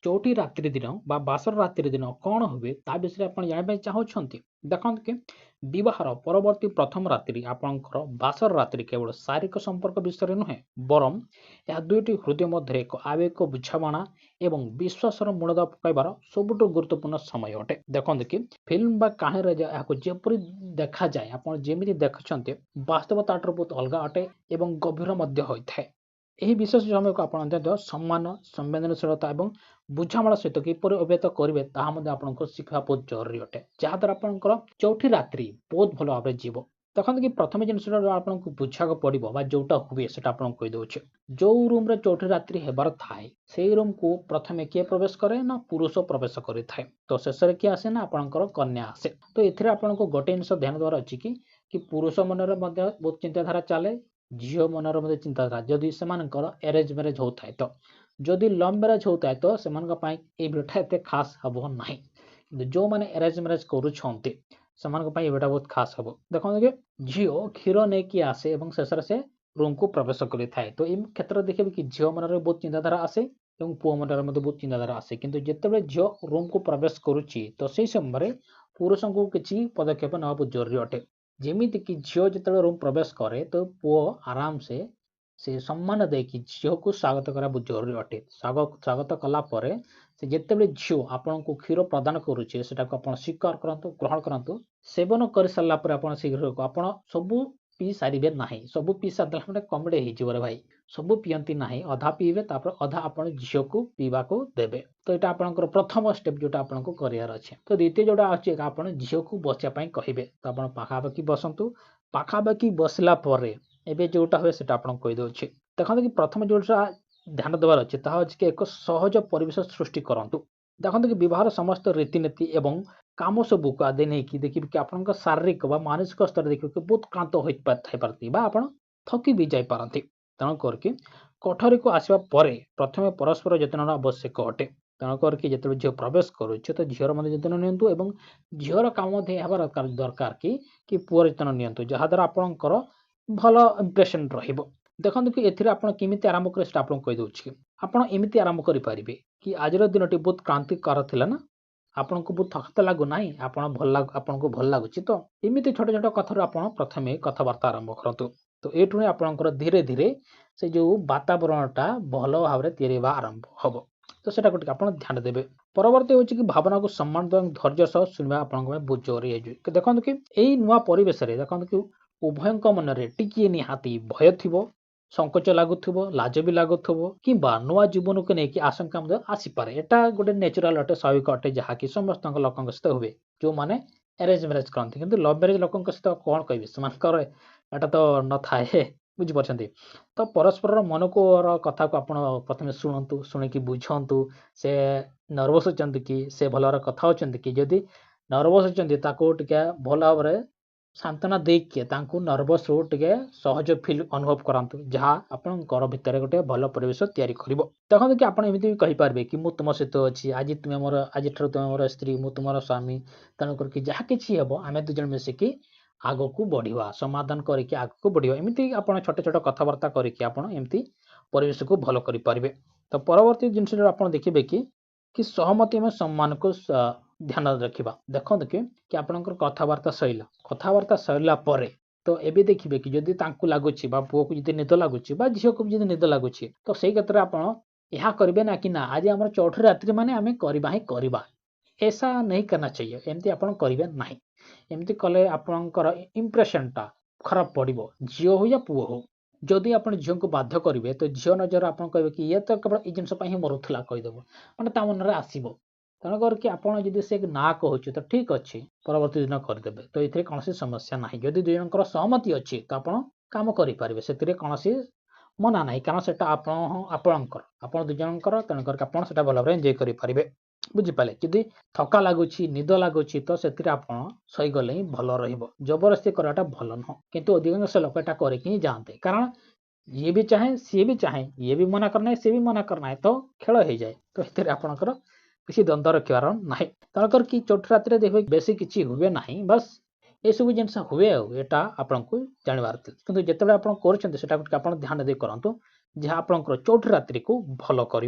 चौथी रात्रि दिन बा बासर रात्रि दिन कौन हुए ता विषय आप जानते चाहते देखते कि विवाहर परवर्ती प्रथम रात्रि आपंकर बासर रात्रि केवल शारीरिक संपर्क विषय नुहे बरम यह दुईटी हृदय मध्य एक आवेग बुझाणा एवं विश्वासर मूलद पकाइबार सबुठ गुरुत्वपूर्ण समय अटे देखते कि फिल्म बा कहानी जपरी देखा जाए आप जमी देखते वास्तवता बहुत अलग अटे एवं गभीर होता है यही विशेष समय को आप सम्मान संवेदनशीलता और बुझामणा सहित किपर अभ्यत करेंगे आपको शिखा बहुत जरूरी अटे जहाद्वारा आपंकर चौथी रात्रि बहुत भल भाव जीव देखते कि प्रथम जिन आपको बुझा पड़ो जोटा हुए आपको कहीदे जो रूम रे चौथी रात्रि हेबार थाए से रूम को प्रथम किए प्रवेश करे ना पुरुष प्रवेश करें तो शेष किए आसे ना आपंकर कन्या आसे तो ये आपको गोटे जिन ध्यान देवार अच्छी कि पुरुष मन में बहुत चिंताधारा चले झील मनर मध्य चिंताधारा जदि से एरेंज मैरेज होता है तो जदि लव मैरेज होता है तो से भिडटा एत खास हम ना जो मैंने एरेंज मैरेज करुँच भिडा बहुत खास हम देखते झील क्षीर नहीं कि आसे और शेष से रूम को प्रवेश करें तो ये क्षेत्र देखिए कि झील मन में बहुत चिंताधारा आसे और पुओ मन में बहुत चिंताधारा आसे किंतु जिते झील रूम को प्रवेश करुच्ची तो से समय पुरुष को किसी पदक्षेप ना बहुत जरूरी अटे जमीती कि झील जो रूम प्रवेश करे तो पुओ आराम से सम्मान देकी झील को स्वागत करा बहुत जरूरी अटे स्वागत कलापर से जिते झील आपन को क्षीर प्रदान करुचे से स्वीकार करतु ग्रहण करतु सेवन कर सारापर आप शीघ्र आप सबू पी सारे ना सबू पी सारे कमेडी हो भाई सबू पीती ना अधा पीबे अधा आप झील को पीवा को देवे तो यहाँ आपंकर प्रथम स्टेप जोटा आपको करार अच्छे तो द्वितीय जोटा अच्छे आप झील को बसापी कहे तो आप पाखापाखि बसतु पाखापाखि बसला एवं जोटा हुए से कहीदे देखते कि प्रथम जोटा ध्यान देवार अच्छे कि एक सहज परिवेश सृष्टि करूँ देखते कि बहार समस्त रीतिनीति एवं काम सबू को आदि नहीं कि देखिए कि आप शारीरिक व मानसिक स्तर देखिए कि बहुत क्लांत हो पारती आप थकी भी जापारती तेणु करके कोठरी को आसवा प्रथम परस्पर जत्न आवश्यक अटे तेणु करके जो झील प्रवेश करुचे तो झीर जत्न नियंतु एवं झीर काम दरकार कि पुअर जत्न नियंतु जहाद्वारा आपंकर भल इंप्रेशन देखते कि एथिरे आपण केमिति आरंभ करे सेटा आपण कहि दउछि आपण एमिति आरंभ करि परिबे कि आजर दिनटी बहुत क्रांतिकार थिला ना आपको बहुत थकत लागु ना आपको भल लगुच तो एमती छोट छोट कथा आप प्रथम कथबार्ता आरंभ करूँ तो ये आपंकर धीरे धीरे से जो वातावरणटा भल भाव में आरंभ हम तो सेटा गोटे आप ध्यान देवे परवर्ती हूँ कि भावना को सम्मान धैर्य सह शुणा आप बहुत जरूरी है देखते कि यही नुआ परिवेश देखते कि उभय मनरे टिके निहाती भय थी संकोच लगुव लाज भी लगुव कि नुआ जीवन को लेकिन आशंका आसीपे यहाँ गोटे नेचुराल अटे स्वाभाविक अटे जहाँकि समस्त लोक सहित हुए जो मैंने एरेंज मैरेज करती किंतु लव मैरेज लोक सहित कौन कह यहाँ तो न थाए बुझीपार तो परस्पर मन को कथा को आप प्रथम शुणु शुणिकी बुझंतु से नर्वस होती कि से भल भाव कथा होती कि जदि नर्वस होती भल भाव में सांत्वना देके नर्वस रू टे सहज फिल अनुभव करातु जहाँ आपंकर भितर गोटे भल परिवेश तैयारी कर देखते कि आपड़ एमती भी कहींपारे कि मुझ तुम सहित अच्छी आज तुम्हें मोर आज तुम मोर स्त्री मु तुम स्वामी तेणु करके जहाँ किसी हम आम दुज मिसिकी आग को बढ़ा समाधान करके आग को बढ़ा एमती आप छोट छोट कथबार्ता करके एमती परिवेश को भल करें तो परवर्ती जिनस आप देखिए कि सहमति में सम्मान को ध्यान रखा देखते कि आपंकर कथबार्ता सरला तो एबे देखिए कि जदि लगुच पुओ को जी निद लगुच झील को भी निद लगुच तो से क्षेत्र में आप यहाँ करेंगे ना कि ना आज आम चौथी रात्रि माने आम करवा ही करवा ऐसा नहीं करना चाहिए एमती आप करेंगे ना एमती कले आपंकर इंप्रेशनटा खराब पड़ो झील हो या पुओ हो जदि आप झील को बाध्य करेंगे तो झील नजर आप कहे कि ये तो केवल ये जिनस ही मरुला कहीदेव मैंने मन में आसो तेणुकर कि आपड़ से ना कहूँ तो ठीक अच्छे परवर्ती दिन करदे तो ये कौन समस्या ना जदि दुई जन सहमति अच्छी तो आप कम करेंगे से कौन मना ना कारण से आपणकर आप दुजर तेणुक आप भल भाव एंजय करेंगे बुझीपारे जदि थका लगुच निद लगुच तो से सहीगले ही भल रबरदस्ती कराटा भल नुह किंतु अधिकांश लोक एटा करके जाते कारण ये भी चाहे सी भी चाहे ये भी मना करना है सी भी मना करना है तो खेल हो जाए तो ये आपंकर किसी द्वंद्व रखार ना तेणुकर कि चौथी रात्रि देख बेसी किसी हुए ना बस ये सब जिन हुए यहाँ आपको जानवर कि जिते आप ध्यान दे करूँ जहाँ आपंकर चौथी रात्रि को भल कर।